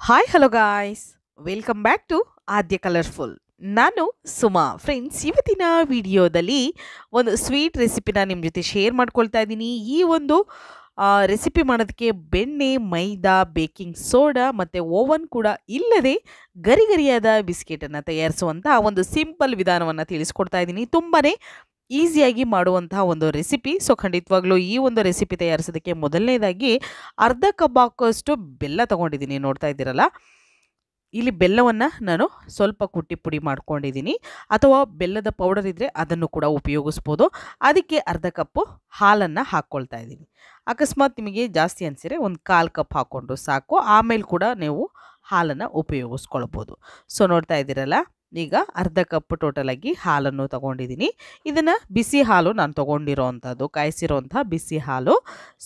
Hi hello guys, welcome back to Aadya colourful. ನಾನು Suma. Friends, ಇವತ್ತಿನ ವಿಡಿಯೋದಲ್ಲಿ ಒಂದು ಸ್ವೀಟ್ ರೆಸಿಪಿನ ನಿಮ್ಮ ಜೊತೆ ಶೇರ್ ಮಾಡ್ಕೊಳ್ತಾ ಇದ್ದೀನಿ. ಈ ಒಂದು ರೆಸಿಪಿ ಮಾಡೋದಕ್ಕೆ ಬೆಣ್ಣೆ, ಮೈದಾ, ಬೇಕಿಂಗ್ ಸೋಡಾ ಮತ್ತು ಓವನ್ ಕೂಡ ಇಲ್ಲದೆ ಗರಿಗರಿಯಾದ ಬಿಸ್ಕೆಟನ್ನು ತಯಾರಿಸುವಂಥ ಒಂದು ಸಿಂಪಲ್ ವಿಧಾನವನ್ನು ತಿಳಿಸ್ಕೊಡ್ತಾ ಇದ್ದೀನಿ. ತುಂಬಾ ಈಸಿಯಾಗಿ ಮಾಡುವಂತಹ ಒಂದು ರೆಸಿಪಿ. ಸೊ ಖಂಡಿತವಾಗ್ಲೂ ಈ ಒಂದು ರೆಸಿಪಿ ತಯಾರಿಸೋದಕ್ಕೆ ಮೊದಲನೇದಾಗಿ ಅರ್ಧ ಕಪ್ ಹಾಕೋಷ್ಟು ಬೆಲ್ಲ ತೊಗೊಂಡಿದ್ದೀನಿ. ನೋಡ್ತಾ ಇದ್ದೀರಲ್ಲ, ಇಲ್ಲಿ ಬೆಲ್ಲವನ್ನು ನಾನು ಸ್ವಲ್ಪ ಕುಟ್ಟಿ ಪುಡಿ ಮಾಡ್ಕೊಂಡಿದ್ದೀನಿ, ಅಥವಾ ಬೆಲ್ಲದ ಪೌಡರ್ ಇದ್ದರೆ ಅದನ್ನು ಕೂಡ ಉಪಯೋಗಿಸ್ಬೋದು. ಅದಕ್ಕೆ ಅರ್ಧ ಕಪ್ಪು ಹಾಲನ್ನು ಹಾಕ್ಕೊಳ್ತಾ ಇದ್ದೀನಿ. ಅಕಸ್ಮಾತ್ ನಿಮಗೆ ಜಾಸ್ತಿ ಅನಿಸಿದರೆ ಒಂದು 1/4 ಕಪ್ ಹಾಕ್ಕೊಂಡು ಸಾಕು. ಆಮೇಲೆ ಕೂಡ ನೀವು ಹಾಲನ್ನು ಉಪಯೋಗಿಸ್ಕೊಳ್ಬೋದು. ಸೊ ನೋಡ್ತಾ ಇದ್ದೀರಲ್ಲ, ಈಗ ಅರ್ಧ ಕಪ್ ಟೋಟಲಾಗಿ ಹಾಲನ್ನು ತೊಗೊಂಡಿದ್ದೀನಿ. ಇದನ್ನು ಬಿಸಿ ಹಾಲು ನಾನು ತೊಗೊಂಡಿರೋ ಅಂಥದ್ದು, ಕಾಯಿಸಿರೋಂಥ ಬಿಸಿ ಹಾಲು.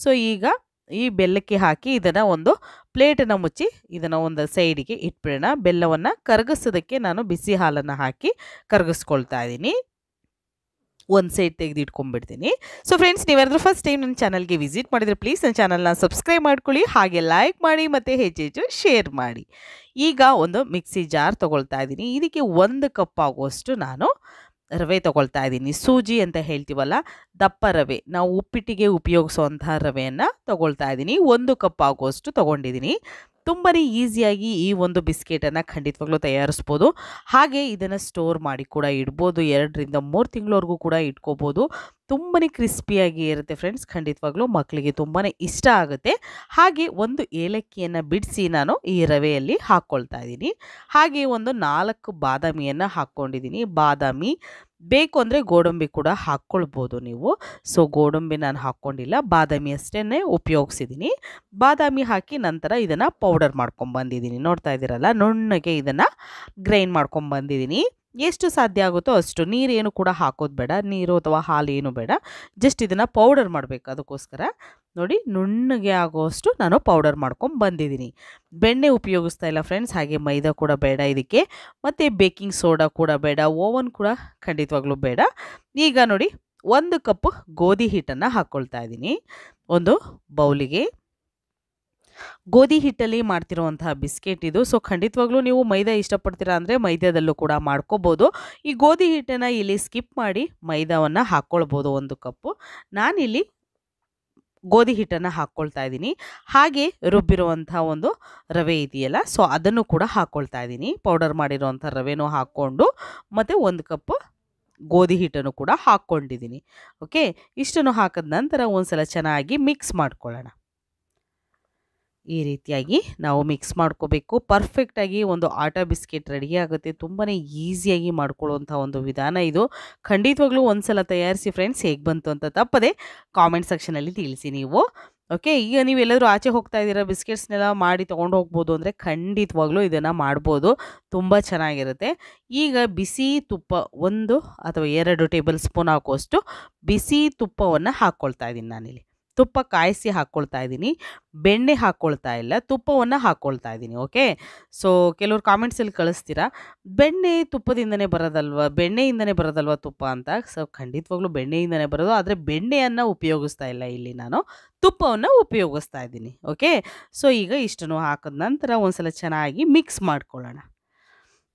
ಸೊ ಈಗ ಈ ಬೆಲ್ಲಕ್ಕೆ ಹಾಕಿ ಇದನ್ನು ಒಂದು ಪ್ಲೇಟನ್ನು ಮುಚ್ಚಿ ಇದನ್ನು ಒಂದು ಸೈಡಿಗೆ ಇಟ್ಬಿಡೋಣ. ಬೆಲ್ಲವನ್ನು ಕರಗಿಸೋದಕ್ಕೆ ನಾನು ಬಿಸಿ ಹಾಲನ್ನು ಹಾಕಿ ಕರಗಿಸ್ಕೊಳ್ತಾ ಇದ್ದೀನಿ. ಒಂದು ಸೈಡ್ ತೆಗೆದು ಇಟ್ಕೊಂಡ್ಬಿಡ್ತೀನಿ. ಸೊ ಫ್ರೆಂಡ್ಸ್, ನೀವೇನಾದರೂ ಫಸ್ಟ್ ಟೈಮ್ ನನ್ನ ಚಾನಲ್ಗೆ ವಿಸಿಟ್ ಮಾಡಿದರೆ ಪ್ಲೀಸ್ ನನ್ನ ಚಾನಲ್ನ ಸಬ್ಸ್ಕ್ರೈಬ್ ಮಾಡ್ಕೊಳ್ಳಿ, ಹಾಗೆ ಲೈಕ್ ಮಾಡಿ ಮತ್ತು ಹೆಚ್ಚು ಶೇರ್ ಮಾಡಿ. ಈಗ ಒಂದು ಮಿಕ್ಸಿ ಜಾರ್ ತೊಗೊಳ್ತಾ ಇದ್ದೀನಿ. ಇದಕ್ಕೆ 1 ಕಪ್ ಆಗುವಷ್ಟು ನಾನು ರವೆ ತೊಗೊಳ್ತಾ ಇದ್ದೀನಿ. ಸೂಜಿ ಅಂತ ಹೇಳ್ತೀವಲ್ಲ, ದಪ್ಪ ರವೆ, ನಾವು ಉಪ್ಪಿಟ್ಟಿಗೆ ಉಪಯೋಗಿಸುವಂತಹ ರವೆಯನ್ನು ತೊಗೊಳ್ತಾ ಇದ್ದೀನಿ. 1 ಕಪ್ ಆಗುವಷ್ಟು ತೊಗೊಂಡಿದ್ದೀನಿ. ತುಂಬಾ ಈಸಿಯಾಗಿ ಈ ಒಂದು ಬಿಸ್ಕೆಟನ್ನು ಖಂಡಿತವಾಗ್ಲೂ ತಯಾರಿಸ್ಬೋದು. ಹಾಗೆ ಇದನ್ನು ಸ್ಟೋರ್ ಮಾಡಿ ಕೂಡ ಇಡ್ಬೋದು. 2 ರಿಂದ 3 ತಿಂಗಳವರೆಗೂ ಕೂಡ ಇಟ್ಕೋಬೋದು. ತುಂಬಾ ಕ್ರಿಸ್ಪಿಯಾಗಿ ಇರುತ್ತೆ ಫ್ರೆಂಡ್ಸ್. ಖಂಡಿತವಾಗ್ಲೂ ಮಕ್ಕಳಿಗೆ ತುಂಬಾ ಇಷ್ಟ ಆಗುತ್ತೆ. ಹಾಗೆ ಒಂದು ಏಲಕ್ಕಿಯನ್ನು ಬಿಡಿಸಿ ನಾನು ಈ ರವೆಯಲ್ಲಿ ಹಾಕ್ಕೊಳ್ತಾ ಇದ್ದೀನಿ. ಹಾಗೆ ಒಂದು 4 ಬಾದಾಮಿಯನ್ನು ಹಾಕ್ಕೊಂಡಿದ್ದೀನಿ. ಬಾದಾಮಿ ಬೇಕು ಅಂದರೆ ಗೋಡಂಬಿ ಕೂಡ ಹಾಕ್ಕೊಳ್ಬೋದು ನೀವು. ಸೊ ಗೋಡಂಬಿ ನಾನು ಹಾಕ್ಕೊಂಡಿಲ್ಲ, ಬಾದಾಮಿ ಅಷ್ಟೇ ಉಪಯೋಗಿಸಿದ್ದೀನಿ. ಬಾದಾಮಿ ಹಾಕಿ ನಂತರ ಇದನ್ನು ಪೌಡರ್ ಮಾಡ್ಕೊಂಬಂದಿದ್ದೀನಿ. ನೋಡ್ತಾ ಇದ್ದೀರಲ್ಲ, ನುಣ್ಣಗೆ ಇದನ್ನು ಗ್ರೈಂಡ್ ಮಾಡ್ಕೊಂಬಂದಿದ್ದೀನಿ. ಎಷ್ಟು ಸಾಧ್ಯ ಆಗುತ್ತೋ ಅಷ್ಟು. ನೀರೇನು ಕೂಡ ಹಾಕೋದು ಬೇಡ, ನೀರು ಅಥವಾ ಹಾಲು ಏನು ಬೇಡ, ಜಸ್ಟ್ ಇದನ್ನು ಪೌಡರ್ ಮಾಡಬೇಕು. ಅದಕ್ಕೋಸ್ಕರ ನೋಡಿ, ನುಣ್ಣಗೆ ಆಗೋಷ್ಟು ನಾನು ಪೌಡರ್ ಮಾಡ್ಕೊಂಡು ಬಂದಿದ್ದೀನಿ. ಬೆಣ್ಣೆ ಉಪಯೋಗಿಸ್ತಾ ಇಲ್ಲ ಫ್ರೆಂಡ್ಸ್, ಹಾಗೆ ಮೈದಾ ಕೂಡ ಬೇಡ ಇದಕ್ಕೆ, ಮತ್ತು ಬೇಕಿಂಗ್ ಸೋಡಾ ಕೂಡ ಬೇಡ, ಓವನ್ ಕೂಡ ಖಂಡಿತವಾಗ್ಲೂ ಬೇಡ. ಈಗ ನೋಡಿ, 1 ಕಪ್ ಗೋಧಿ ಹಿಟ್ಟನ್ನು ಹಾಕ್ಕೊಳ್ತಾ ಇದ್ದೀನಿ ಒಂದು ಬೌಲಿಗೆ. ಗೋಧಿ ಹಿಟ್ಟಲ್ಲಿ ಮಾಡ್ತಿರೋವಂತಹ ಬಿಸ್ಕೆಟ್ ಇದು. ಸೊ ಖಂಡಿತವಾಗ್ಲೂ ನೀವು ಮೈದಾ ಇಷ್ಟಪಡ್ತೀರಾ ಅಂದರೆ ಮೈದಾದಲ್ಲೂ ಕೂಡ ಮಾಡ್ಕೋಬೋದು. ಈ ಗೋಧಿ ಹಿಟ್ಟನ್ನು ಇಲ್ಲಿ ಸ್ಕಿಪ್ ಮಾಡಿ ಮೈದಾವನ್ನು ಹಾಕ್ಕೊಳ್ಬೋದು 1 ಕಪ್ಪು. ನಾನಿಲ್ಲಿ ಗೋಧಿ ಹಿಟ್ಟನ್ನು ಹಾಕ್ಕೊಳ್ತಾ ಇದ್ದೀನಿ. ಹಾಗೆ ರುಬ್ಬಿರುವಂಥ ಒಂದು ರವೆ ಇದೆಯಲ್ಲ, ಸೊ ಅದನ್ನು ಕೂಡ ಹಾಕ್ಕೊಳ್ತಾ ಇದ್ದೀನಿ. ಪೌಡರ್ ಮಾಡಿರೋವಂಥ ರವೆನೂ ಹಾಕ್ಕೊಂಡು ಮತ್ತು 1 ಕಪ್ ಗೋಧಿ ಹಿಟ್ಟನ್ನು ಕೂಡ ಹಾಕ್ಕೊಂಡಿದ್ದೀನಿ. ಓಕೆ, ಇಷ್ಟನ್ನು ಹಾಕಿದ ನಂತರ ಒಂದು ಸಲ ಚೆನ್ನಾಗಿ ಮಿಕ್ಸ್ ಮಾಡ್ಕೊಳ್ಳೋಣ. ಈ ರೀತಿಯಾಗಿ ನಾವು ಮಿಕ್ಸ್ ಮಾಡ್ಕೋಬೇಕು. ಪರ್ಫೆಕ್ಟಾಗಿ ಒಂದು ಆಟ ಬಿಸ್ಕೆಟ್ ರೆಡಿ ಆಗುತ್ತೆ. ತುಂಬಾ ಈಸಿಯಾಗಿ ಮಾಡ್ಕೊಳ್ಳುವಂಥ ಒಂದು ವಿಧಾನ ಇದು. ಖಂಡಿತವಾಗ್ಲೂ ಒಂದು ಸಲ ತಯಾರಿಸಿ ಫ್ರೆಂಡ್ಸ್. ಹೇಗೆ ಬಂತು ಅಂತ ತಪ್ಪದೆ ಕಾಮೆಂಟ್ ಸೆಕ್ಷನಲ್ಲಿ ತಿಳಿಸಿ ನೀವು. ಓಕೆ, ಈಗ ನೀವೆಲ್ಲರೂ ಆಚೆ ಹೋಗ್ತಾ ಇದ್ದೀರಾ, ಬಿಸ್ಕೆಟ್ಸ್ನೆಲ್ಲ ಮಾಡಿ ತೊಗೊಂಡು ಹೋಗ್ಬೋದು ಅಂದರೆ ಖಂಡಿತವಾಗ್ಲೂ ಇದನ್ನು ಮಾಡ್ಬೋದು. ತುಂಬ ಚೆನ್ನಾಗಿರುತ್ತೆ. ಈಗ ಬಿಸಿ ತುಪ್ಪ 1 ಅಥವಾ 2 ಟೇಬಲ್ ಸ್ಪೂನ್ ಹಾಕುವಷ್ಟು ಬಿಸಿ ತುಪ್ಪವನ್ನು ಹಾಕ್ಕೊಳ್ತಾ ಇದ್ದೀನಿ ನಾನಿಲ್ಲಿ. ತುಪ್ಪ ಕಾಯಿಸಿ ಹಾಕ್ಕೊಳ್ತಾ ಇದ್ದೀನಿ, ಬೆಣ್ಣೆ ಹಾಕ್ಕೊಳ್ತಾ ಇಲ್ಲ, ತುಪ್ಪವನ್ನು ಹಾಕ್ಕೊಳ್ತಾ ಇದ್ದೀನಿ. ಓಕೆ, ಸೊ ಕೆಲವರು ಕಾಮೆಂಟ್ಸಲ್ಲಿ ಕಳಿಸ್ತೀರಾ, ಬೆಣ್ಣೆ ತುಪ್ಪದಿಂದನೇ ಬರೋದಲ್ವ, ಬೆಣ್ಣೆಯಿಂದನೇ ಬರೋದಲ್ವ ತುಪ್ಪ ಅಂತ. ಸೊ ಖಂಡಿತವಾಗ್ಲೂ ಬೆಣ್ಣೆಯಿಂದನೇ ಬರೋದು, ಆದರೆ ಬೆಣ್ಣೆಯನ್ನು ಉಪಯೋಗಿಸ್ತಾ ಇಲ್ಲ ಇಲ್ಲಿ ನಾನು, ತುಪ್ಪವನ್ನು ಉಪಯೋಗಿಸ್ತಾ ಇದ್ದೀನಿ. ಓಕೆ, ಸೊ ಈಗ ಇಷ್ಟನ್ನು ಹಾಕಿದ ನಂತರ ಒಂದು ಸಲ ಚೆನ್ನಾಗಿ ಮಿಕ್ಸ್ ಮಾಡ್ಕೊಳ್ಳೋಣ.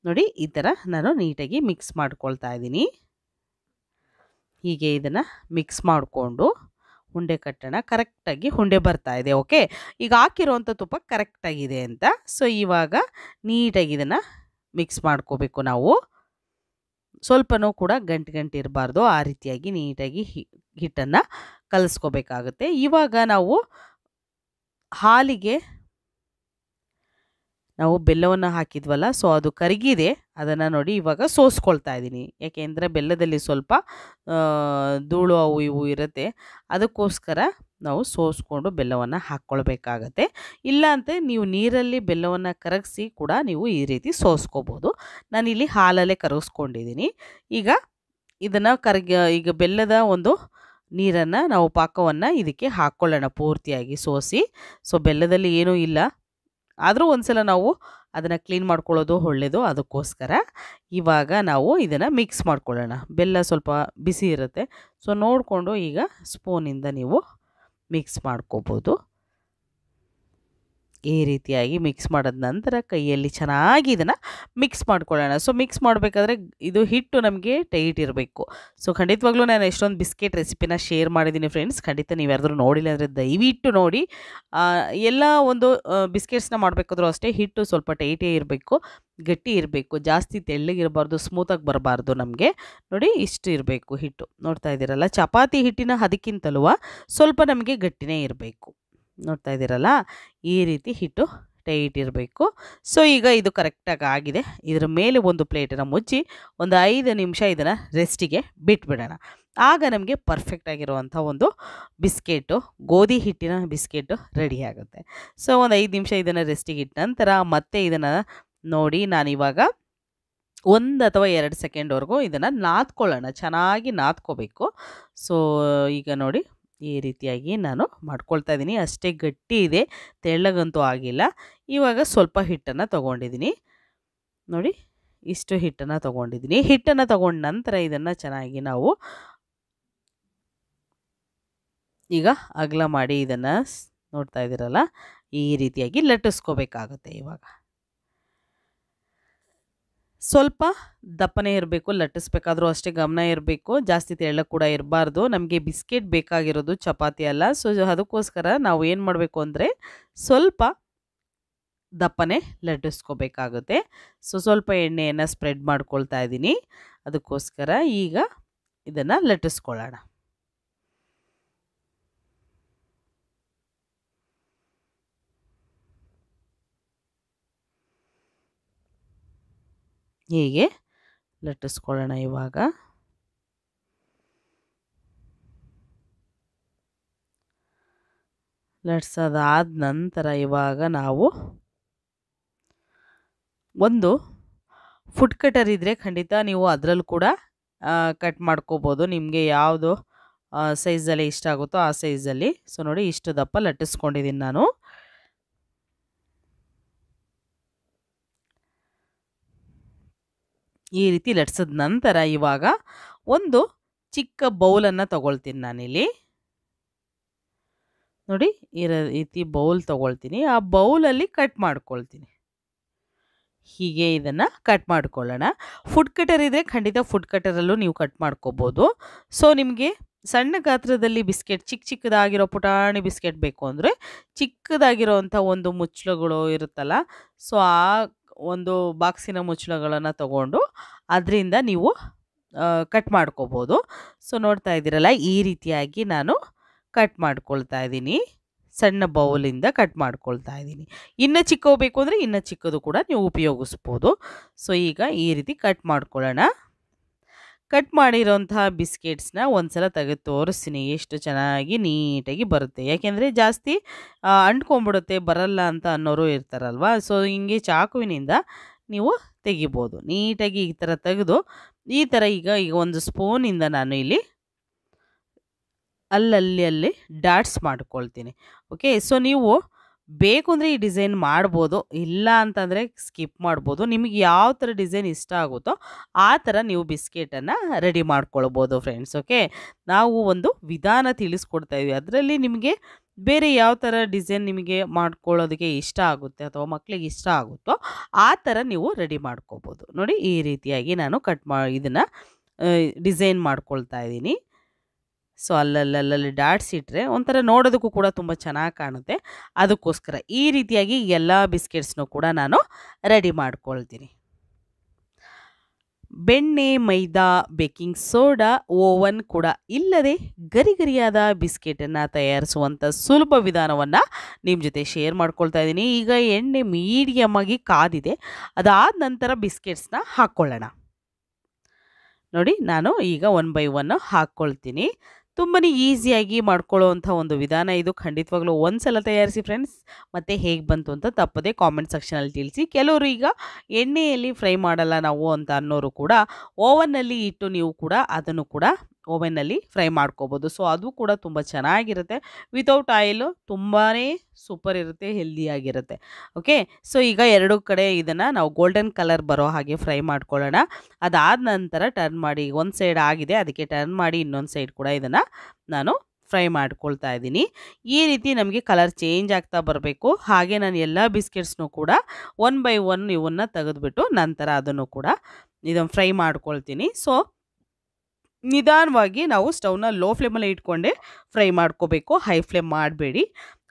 ನೋಡಿ, ಈ ಥರ ನಾನು ನೀಟಾಗಿ ಮಿಕ್ಸ್ ಮಾಡ್ಕೊಳ್ತಾ ಇದ್ದೀನಿ. ಹೀಗೆ ಇದನ್ನು ಮಿಕ್ಸ್ ಮಾಡಿಕೊಂಡು ಉಂಡೆ ಕಟ್ಟೋಣ. ಕರೆಕ್ಟಾಗಿ ಉಂಡೆ ಬರ್ತಾ ಇದೆ. ಓಕೆ, ಈಗ ಹಾಕಿರುವಂಥ ತುಪ್ಪ ಕರೆಕ್ಟಾಗಿದೆ ಅಂತ. ಸೊ ಇವಾಗ ನೀಟಾಗಿ ಇದನ್ನು ಮಿಕ್ಸ್ ಮಾಡ್ಕೋಬೇಕು ನಾವು. ಸ್ವಲ್ಪನೂ ಕೂಡ ಗಂಟು ಇರಬಾರ್ದು. ಆ ರೀತಿಯಾಗಿ ನೀಟಾಗಿ ಹಿಟ್ಟನ್ನು ಕಲಿಸ್ಕೋಬೇಕಾಗುತ್ತೆ. ಇವಾಗ ನಾವು ಹಾಲಿಗೆ ನಾವು ಬೆಲ್ಲವನ್ನು ಹಾಕಿದ್ವಲ್ಲ, ಸೊ ಅದು ಕರಗಿದೆ. ಅದನ್ನು ನೋಡಿ ಇವಾಗ ಸೋಸ್ಕೊಳ್ತಾ ಇದ್ದೀನಿ. ಯಾಕೆಂದರೆ ಬೆಲ್ಲದಲ್ಲಿ ಸ್ವಲ್ಪ ಧೂಳು ಅವು ಇವು ಇರುತ್ತೆ. ಅದಕ್ಕೋಸ್ಕರ ನಾವು ಸೋಸ್ಕೊಂಡು ಬೆಲ್ಲವನ್ನು ಹಾಕ್ಕೊಳ್ಬೇಕಾಗತ್ತೆ. ಇಲ್ಲಾಂದರೆ ನೀವು ನೀರಲ್ಲಿ ಬೆಲ್ಲವನ್ನು ಕರಗಿಸಿ ಕೂಡ ನೀವು ಈ ರೀತಿ ಸೋಸ್ಕೋಬೋದು. ನಾನಿಲ್ಲಿ ಹಾಲಲ್ಲೇ ಕರಗಿಸ್ಕೊಂಡಿದ್ದೀನಿ. ಈಗ ಇದನ್ನು ಈಗ ಬೆಲ್ಲದ ಒಂದು ನೀರನ್ನು ನಾವು ಪಾಕವನ್ನು ಇದಕ್ಕೆ ಹಾಕ್ಕೊಳ್ಳೋಣ ಪೂರ್ತಿಯಾಗಿ ಸೋಸಿ. ಸೊ ಬೆಲ್ಲದಲ್ಲಿ ಏನೂ ಇಲ್ಲ, ಆದರೂ ಒಂದು ಸಲ ನಾವು ಅದನ್ನು ಕ್ಲೀನ್ ಮಾಡ್ಕೊಳ್ಳೋದು ಒಳ್ಳೆಯದು. ಅದಕ್ಕೋಸ್ಕರ ಇವಾಗ ನಾವು ಇದನ್ನು ಮಿಕ್ಸ್ ಮಾಡ್ಕೊಳ್ಳೋಣ. ಬೆಲ್ಲ ಸ್ವಲ್ಪ ಬಿಸಿ ಇರುತ್ತೆ, ಸೊ ನೋಡಿಕೊಂಡು ಈಗ ಸ್ಪೂನಿಂದ ನೀವು ಮಿಕ್ಸ್ ಮಾಡ್ಕೋಬೋದು. ಈ ರೀತಿಯಾಗಿ ಮಿಕ್ಸ್ ಮಾಡಿದ ನಂತರ ಕೈಯಲ್ಲಿ ಚೆನ್ನಾಗಿ ಇದನ್ನು ಮಿಕ್ಸ್ ಮಾಡ್ಕೊಳ್ಳೋಣ. ಸೊ ಮಿಕ್ಸ್ ಮಾಡಬೇಕಾದ್ರೆ ಇದು ಹಿಟ್ಟು ನಮಗೆ ಟೈಟ್ ಇರಬೇಕು. ಸೊ ಖಂಡಿತವಾಗ್ಲೂ ನಾನು ಎಷ್ಟೊಂದು ಬಿಸ್ಕೆಟ್ ರೆಸಿಪಿನ ಶೇರ್ ಮಾಡಿದ್ದೀನಿ ಫ್ರೆಂಡ್ಸ್. ಖಂಡಿತ ನೀವು ಯಾರಾದರೂ ನೋಡಿಲ್ಲ ಅಂದರೆ ದಯವಿಟ್ಟು ನೋಡಿ. ಎಲ್ಲ ಒಂದು ಬಿಸ್ಕೆಟ್ಸ್ನ ಮಾಡಬೇಕಾದ್ರೂ ಅಷ್ಟೇ ಹಿಟ್ಟು ಸ್ವಲ್ಪ ಟೈಟೇ ಇರಬೇಕು, ಗಟ್ಟಿ ಇರಬೇಕು, ಜಾಸ್ತಿ ತೆಳ್ಳಗಿರಬಾರ್ದು, ಸ್ಮೂತಾಗಿ ಬರಬಾರ್ದು. ನಮಗೆ ನೋಡಿ ಇಷ್ಟು ಇರಬೇಕು ಹಿಟ್ಟು. ನೋಡ್ತಾ ಇದ್ದೀರಲ್ಲ, ಚಪಾತಿ ಹಿಟ್ಟಿನ ಅದಕ್ಕಿಂತಲೂ ಸ್ವಲ್ಪ ನಮಗೆ ಗಟ್ಟಿನೇ ಇರಬೇಕು. ನೋಡ್ತಾ ಇದ್ದೀರಲ್ಲ, ಈ ರೀತಿ ಹಿಟ್ಟು ಟೈಟ್ ಇರಬೇಕು. ಸೊ ಈಗ ಇದು ಕರೆಕ್ಟಾಗಿ ಆಗಿದೆ. ಇದರ ಮೇಲೆ ಒಂದು ಪ್ಲೇಟನ್ನು ಮುಚ್ಚಿ ಒಂದು 5 ನಿಮಿಷ ಇದನ್ನು ರೆಸ್ಟಿಗೆ ಬಿಟ್ಬಿಡೋಣ. ಆಗ ನಮಗೆ ಪರ್ಫೆಕ್ಟಾಗಿರುವಂಥ ಒಂದು ಬಿಸ್ಕೆಟು, ಗೋಧಿ ಹಿಟ್ಟಿನ ಬಿಸ್ಕೆಟು ರೆಡಿ ಆಗುತ್ತೆ. ಸೊ ಒಂದು 5 ನಿಮಿಷ ಇದನ್ನು ರೆಸ್ಟಿಗೆ ಇಟ್ಟ ನಂತರ ಮತ್ತೆ ಇದನ್ನು ನೋಡಿ ನಾನಿವಾಗ 1 ಅಥವಾ 2 ಸೆಕೆಂಡ್ವರೆಗೂ ಇದನ್ನು ನಾದ್ಕೊಳ್ಳೋಣ, ಚೆನ್ನಾಗಿ ನಾದ್ಕೋಬೇಕು. ಸೊ ಈಗ ನೋಡಿ ಈ ರೀತಿಯಾಗಿ ನಾನು ಮಾಡ್ಕೊಳ್ತಾ ಇದ್ದೀನಿ. ಅಷ್ಟೇ ಗಟ್ಟಿ ಇದೆ, ತೆಳ್ಳಗಂತೂ ಆಗಿಲ್ಲ. ಇವಾಗ ಸ್ವಲ್ಪ ಹಿಟ್ಟನ್ನು ತೊಗೊಂಡಿದ್ದೀನಿ ನೋಡಿ, ಇಷ್ಟು ಹಿಟ್ಟನ್ನು ತೊಗೊಂಡಿದ್ದೀನಿ. ಹಿಟ್ಟನ್ನು ತೊಗೊಂಡ ನಂತರ ಇದನ್ನು ಚೆನ್ನಾಗಿ ನಾವು ಈಗ ಅಗಲ ಮಾಡಿ ಇದನ್ನು ನೋಡ್ತಾ ಇದ್ದೀರಲ್ಲ, ಈ ರೀತಿಯಾಗಿ ಲಟ್ಟಿಸ್ಕೋಬೇಕಾಗುತ್ತೆ. ಇವಾಗ ಸ್ವಲ್ಪ ದಪ್ಪನೇ ಇರಬೇಕು, ಲಟ್ಟಿಸ್ಬೇಕಾದ್ರೂ ಅಷ್ಟೇ ಗಮನ ಇರಬೇಕು, ಜಾಸ್ತಿ ತೆಳ್ಳಗೆ ಕೂಡ ಇರಬಾರ್ದು. ನಮಗೆ ಬಿಸ್ಕೆಟ್ ಬೇಕಾಗಿರೋದು ಚಪಾತಿ ಅಲ್ಲ. ಸೊ ಅದಕ್ಕೋಸ್ಕರ ನಾವು ಏನು ಮಾಡಬೇಕು ಅಂದರೆ ಸ್ವಲ್ಪ ದಪ್ಪನೇ ಲಟ್ಟಿಸ್ಕೋಬೇಕಾಗುತ್ತೆ. ಸೊ ಸ್ವಲ್ಪ ಎಣ್ಣೆಯನ್ನು ಸ್ಪ್ರೆಡ್ ಮಾಡ್ಕೊಳ್ತಾ ಇದ್ದೀನಿ. ಅದಕ್ಕೋಸ್ಕರ ಈಗ ಇದನ್ನು ಲಟ್ಟಿಸ್ಕೊಳ್ಳೋಣ. ಹೀಗೆ ಲಟ್ಟಿಸ್ಕೊಳ್ಳೋಣ. ಇವಾಗ ಲಟ್ಸೋದಾದ ನಂತರ ಇವಾಗ ನಾವು ಒಂದು ಫುಡ್ ಕಟರ್ ಇದ್ದರೆ ಖಂಡಿತ ನೀವು ಅದರಲ್ಲೂ ಕೂಡ ಕಟ್ ಮಾಡ್ಕೋಬೋದು. ನಿಮಗೆ ಯಾವುದು ಸೈಜಲ್ಲಿ ಇಷ್ಟ ಆಗುತ್ತೋ ಆ ಸೈಜಲ್ಲಿ. ಸೊ ನೋಡಿ ಇಷ್ಟು ದಪ್ಪ ಲಟ್ಟಿಸ್ಕೊಂಡಿದ್ದೀನಿ ನಾನು. ಈ ರೀತಿ ಲಟ್ಸಿದ ನಂತರ ಇವಾಗ ಒಂದು ಚಿಕ್ಕ ಬೌಲನ್ನು ತಗೊಳ್ತೀನಿ ನಾನಿಲ್ಲಿ. ನೋಡಿ ಈ ರೀತಿ ಬೌಲ್ ತಗೊಳ್ತೀನಿ. ಆ ಬೌಲಲ್ಲಿ ಕಟ್ ಮಾಡ್ಕೊಳ್ತೀನಿ. ಹೀಗೆ ಇದನ್ನು ಕಟ್ ಮಾಡ್ಕೊಳ್ಳೋಣ. ಫುಡ್ ಕಟರ್ ಇದ್ದರೆ ಖಂಡಿತ ಫುಡ್ ಕಟರಲ್ಲೂ ನೀವು ಕಟ್ ಮಾಡ್ಕೋಬೋದು. ಸೊ ನಿಮಗೆ ಸಣ್ಣ ಗಾತ್ರದಲ್ಲಿ ಬಿಸ್ಕೆಟ್, ಚಿಕ್ಕದಾಗಿರೋ ಪುಟಾಣಿ ಬಿಸ್ಕೆಟ್ ಬೇಕು ಅಂದರೆ ಚಿಕ್ಕದಾಗಿರೋವಂಥ ಒಂದು ಮುಚ್ಚಳಗಳು ಇರುತ್ತಲ್ಲ, ಸೊ ಆ ಒಂದು ಬಾಕ್ಸಿನ ಮುಚ್ಚಳಗಳನ್ನು ತಗೊಂಡು ಅದರಿಂದ ನೀವು ಕಟ್ ಮಾಡ್ಕೋಬೋದು. ಸೊ ನೋಡ್ತಾ ಇದ್ದೀರಲ್ಲ, ಈ ರೀತಿಯಾಗಿ ನಾನು ಕಟ್ ಮಾಡ್ಕೊಳ್ತಾ ಇದ್ದೀನಿ. ಸಣ್ಣ ಬೌಲಿಂದ ಕಟ್ ಮಾಡ್ಕೊಳ್ತಾ ಇದ್ದೀನಿ. ಇನ್ನು ಚಿಕ್ಕವು ಬೇಕು ಅಂದರೆ ಇನ್ನು ಚಿಕ್ಕದು ಕೂಡ ನೀವು ಉಪಯೋಗಿಸ್ಬೋದು. ಸೊ ಈಗ ಈ ರೀತಿ ಕಟ್ ಮಾಡ್ಕೊಳ್ಳೋಣ. ಕಟ್ ಮಾಡಿರೋಂತಹ ಬಿಸ್ಕೆಟ್ಸ್ನ ಒಂದ್ಸಲ ತೆಗೆದು ತೋರಿಸ್ತೀನಿ ಎಷ್ಟು ಚೆನ್ನಾಗಿ ನೀಟಾಗಿ ಬರುತ್ತೆ. ಯಾಕೆಂದರೆ ಜಾಸ್ತಿ ಅಂಟ್ಕೊಂಡ್ಬಿಡುತ್ತೆ, ಬರಲ್ಲ ಅಂತ ಅನ್ನೋರು ಇರ್ತಾರಲ್ವ. ಸೊ ಹಿಂಗೆ ಚಾಕುವಿನಿಂದ ನೀವು ತೆಗಿಬೋದು. ನೀಟಾಗಿ ಈ ಥರ ತೆಗೆದು ಈ ಥರ ಈಗ ಒಂದು ಸ್ಪೂನಿಂದ ನಾನು ಇಲ್ಲಿ ಅಲ್ಲಿ ಡಾಟ್ಸ್ ಮಾಡ್ಕೊಳ್ತೀನಿ. ಓಕೆ, ಸೊ ನೀವು ಬೇಕು ಅಂದರೆ ಈ ಡಿಸೈನ್ ಮಾಡ್ಬೋದು, ಇಲ್ಲ ಅಂತಂದರೆ ಸ್ಕಿಪ್ ಮಾಡ್ಬೋದು. ನಿಮಗೆ ಯಾವ ಥರ ಡಿಸೈನ್ ಇಷ್ಟ ಆಗುತ್ತೋ ಆ ಥರ ನೀವು ಬಿಸ್ಕೆಟನ್ನು ರೆಡಿ ಮಾಡ್ಕೊಳ್ಬೋದು ಫ್ರೆಂಡ್ಸ್. ಓಕೆ, ನಾವು ಒಂದು ವಿಧಾನ ತಿಳಿಸ್ಕೊಡ್ತಾ ಇದ್ವಿ. ಅದರಲ್ಲಿ ನಿಮಗೆ ಬೇರೆ ಯಾವ ಥರ ಡಿಸೈನ್ ನಿಮಗೆ ಮಾಡ್ಕೊಳ್ಳೋದಕ್ಕೆ ಇಷ್ಟ ಆಗುತ್ತೆ ಅಥವಾ ಮಕ್ಕಳಿಗೆ ಇಷ್ಟ ಆಗುತ್ತೋ ಆ ಥರ ನೀವು ರೆಡಿ ಮಾಡ್ಕೋಬೋದು. ನೋಡಿ ಈ ರೀತಿಯಾಗಿ ನಾನು ಇದನ್ನು ಡಿಸೈನ್ ಮಾಡ್ಕೊಳ್ತಾ ಇದ್ದೀನಿ. ಸೊ ಅಲ್ಲಲ್ಲಿ ಡಾಟ್ಸ್ ಇಟ್ಟರೆ ಒಂಥರ ನೋಡೋದಕ್ಕೂ ಕೂಡ ತುಂಬ ಚೆನ್ನಾಗಿ ಕಾಣುತ್ತೆ. ಅದಕ್ಕೋಸ್ಕರ ಈ ರೀತಿಯಾಗಿ ಎಲ್ಲ ಬಿಸ್ಕೆಟ್ಸ್ನೂ ಕೂಡ ನಾನು ರೆಡಿ ಮಾಡ್ಕೊಳ್ತೀನಿ. ಬೆಣ್ಣೆ, ಮೈದಾ, ಬೇಕಿಂಗ್ ಸೋಡಾ, ಓವನ್ ಕೂಡ ಇಲ್ಲದೆ ಗರಿಗರಿಯಾದ ಬಿಸ್ಕೆಟನ್ನು ತಯಾರಿಸುವಂಥ ಸುಲಭ ವಿಧಾನವನ್ನು ನಿಮ್ಮ ಜೊತೆ ಶೇರ್ ಮಾಡ್ಕೊಳ್ತಾ ಇದ್ದೀನಿ. ಈಗ ಎಣ್ಣೆ ಮೀಡಿಯಮ್ ಆಗಿ ಕಾದಿದೆ. ಅದಾದ ನಂತರ ಬಿಸ್ಕೆಟ್ಸ್ನ ಹಾಕ್ಕೊಳ್ಳೋಣ. ನೋಡಿ ನಾನು ಈಗ 1 ಬೈ 1 ಹಾಕ್ಕೊಳ್ತೀನಿ. ತುಂಬಾ ಈಸಿಯಾಗಿ ಮಾಡ್ಕೊಳ್ಳೋವಂಥ ಒಂದು ವಿಧಾನ ಇದು. ಖಂಡಿತವಾಗ್ಲೂ ಒಂದ್ಸಲ ತಯಾರಿಸಿ ಫ್ರೆಂಡ್ಸ್, ಮತ್ತು ಹೇಗೆ ಬಂತು ಅಂತ ತಪ್ಪದೆ ಕಾಮೆಂಟ್ ಸೆಕ್ಷನಲ್ಲಿ ತಿಳಿಸಿ. ಕೆಲವರು ಈಗ ಎಣ್ಣೆಯಲ್ಲಿ ಫ್ರೈ ಮಾಡಲ್ಲ ನಾವು ಅಂತ ಅನ್ನೋರು ಕೂಡ ಓವನ್ನಲ್ಲಿ ಇಟ್ಟು ನೀವು ಕೂಡ ಅದನ್ನು ಕೂಡ ಓವನ್ನಲ್ಲಿ ಫ್ರೈ ಮಾಡ್ಕೋಬೋದು. ಸೊ ಅದು ಕೂಡ ತುಂಬ ಚೆನ್ನಾಗಿರುತ್ತೆ. ವಿತೌಟ್ ಆಯಿಲು ತುಂಬಾ ಸೂಪರ್ ಇರುತ್ತೆ, ಹೆಲ್ದಿಯಾಗಿರುತ್ತೆ. ಓಕೆ, ಸೊ ಈಗ ಎರಡು ಕಡೆ ಇದನ್ನು ನಾವು ಗೋಲ್ಡನ್ ಕಲರ್ ಬರೋ ಹಾಗೆ ಫ್ರೈ ಮಾಡ್ಕೊಳ್ಳೋಣ. ಅದಾದ ನಂತರ ಟರ್ನ್ ಮಾಡಿ, ಒಂದು ಸೈಡ್ ಆಗಿದೆ ಅದಕ್ಕೆ ಟರ್ನ್ ಮಾಡಿ ಇನ್ನೊಂದು ಸೈಡ್ ಕೂಡ ಇದನ್ನು ನಾನು ಫ್ರೈ ಮಾಡ್ಕೊಳ್ತಾ ಇದ್ದೀನಿ. ಈ ರೀತಿ ನಮಗೆ ಕಲರ್ ಚೇಂಜ್ ಆಗ್ತಾ ಬರಬೇಕು. ಹಾಗೆ ನಾನು ಎಲ್ಲ ಬಿಸ್ಕೆಟ್ಸ್ನೂ ಕೂಡ ಒನ್ ಬೈ ಒನ್ ಇವನ್ನ ತೆಗೆದುಬಿಟ್ಟು ನಂತರ ಅದನ್ನು ಕೂಡ ಇದನ್ನು ಫ್ರೈ ಮಾಡ್ಕೊಳ್ತೀನಿ. ಸೊ ನಿಧಾನವಾಗಿ ನಾವು ಸ್ಟವ್ನ ಲೋ ಫ್ಲೇಮಲ್ಲಿ ಇಟ್ಕೊಂಡೆ ಫ್ರೈ ಮಾಡ್ಕೋಬೇಕು, ಹೈ ಫ್ಲೇಮ್ ಮಾಡಬೇಡಿ.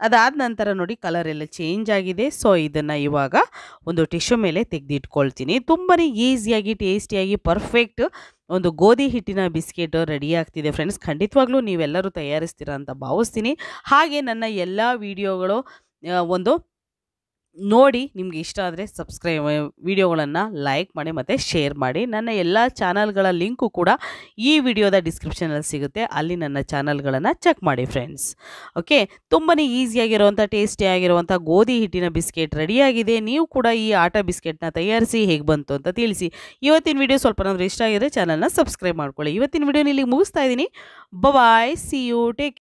ಅದಾದ ನಂತರ ನೋಡಿ ಕಲರ್ ಎಲ್ಲ ಚೇಂಜ್ ಆಗಿದೆ. ಸೊ ಇದನ್ನು ಇವಾಗ ಒಂದು ಟಿಶ್ಯೂ ಮೇಲೆ ತೆಗೆದಿಟ್ಕೊಳ್ತೀನಿ. ತುಂಬಾ ಈಸಿಯಾಗಿ ಟೇಸ್ಟಿಯಾಗಿ ಪರ್ಫೆಕ್ಟ್ ಒಂದು ಗೋಧಿ ಹಿಟ್ಟಿನ ಬಿಸ್ಕೆಟ್ ರೆಡಿ ಆಗ್ತಿದೆ ಫ್ರೆಂಡ್ಸ್. ಖಂಡಿತವಾಗ್ಲೂ ನೀವೆಲ್ಲರೂ ತಯಾರಿಸ್ತೀರಾ ಅಂತ ಭಾವಿಸ್ತೀನಿ. ಹಾಗೆ ನನ್ನ ಎಲ್ಲ ವಿಡಿಯೋಗಳು ಒಂದು ನೋಡಿ ನಿಮ್ಗೆ ಇಷ್ಟ ಆದರೆ ವಿಡಿಯೋಗಳನ್ನು ಲೈಕ್ ಮಾಡಿ ಮತ್ತು ಶೇರ್ ಮಾಡಿ. ನನ್ನ ಎಲ್ಲ ಚಾನಲ್ಗಳ ಲಿಂಕು ಕೂಡ ಈ ವಿಡಿಯೋದ ಡಿಸ್ಕ್ರಿಪ್ಷನಲ್ಲಿ ಸಿಗುತ್ತೆ, ಅಲ್ಲಿ ನನ್ನ ಚಾನಲ್ಗಳನ್ನು ಚೆಕ್ ಮಾಡಿ ಫ್ರೆಂಡ್ಸ್. ಓಕೆ, ತುಂಬಾ ಈಸಿಯಾಗಿರುವಂಥ ಟೇಸ್ಟಿಯಾಗಿರುವಂಥ ಗೋಧಿ ಹಿಟ್ಟಿನ ಬಿಸ್ಕೆಟ್ ರೆಡಿಯಾಗಿದೆ. ನೀವು ಕೂಡ ಈ ಆಟ ಬಿಸ್ಕೆಟ್ನ ತಯಾರಿಸಿ ಹೇಗೆ ಬಂತು ಅಂತ ತಿಳಿಸಿ. ಇವತ್ತಿನ ವಿಡಿಯೋ ಸ್ವಲ್ಪ ಏನಾದರೂ ಇಷ್ಟ ಆಗಿದ್ರೆ ಚಾನಲ್ನ ಸಬ್ಸ್ಕ್ರೈಬ್ ಮಾಡ್ಕೊಳ್ಳಿ. ಇವತ್ತಿನ ವಿಡಿಯೋನ ಇಲ್ಲಿಗೆ ಮುಗಿಸ್ತಾ ಇದ್ದೀನಿ. ಬಾಯ್, ಸಿ ಯು, ಟೇಕ್